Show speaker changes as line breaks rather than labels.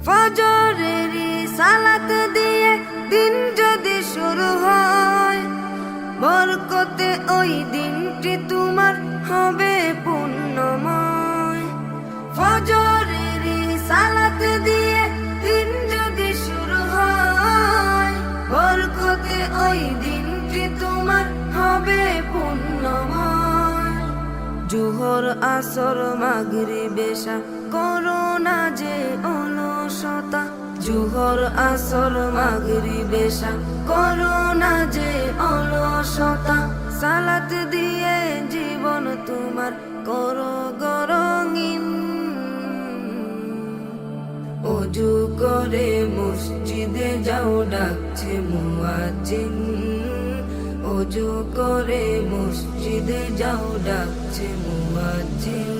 ফজরেরই সালাত দিয়ে দিন যদি শুরু হয়, বরকতে ওই দিনটি তোমার হবে পুণ্যময়। ফজরেরই সালাত দিয়ে দিন যদি শুরু হয়, বরকতে ওই দিনটি তোমার হবে পুণ্যময়। জোহর আসর মাগরিব এশা করো না যে অলসতা, জোহর আসর মাগরিব এশা করো না যে অলসতা। সালাত দিয়ে জীবন তোমার করো গরঙিন, ওযু করে মসজিদে যাও ডাকছে মুয়াজ্জিন, ওযু করে মসজিদে যাও ডাকছে মুয়াজ্জিন।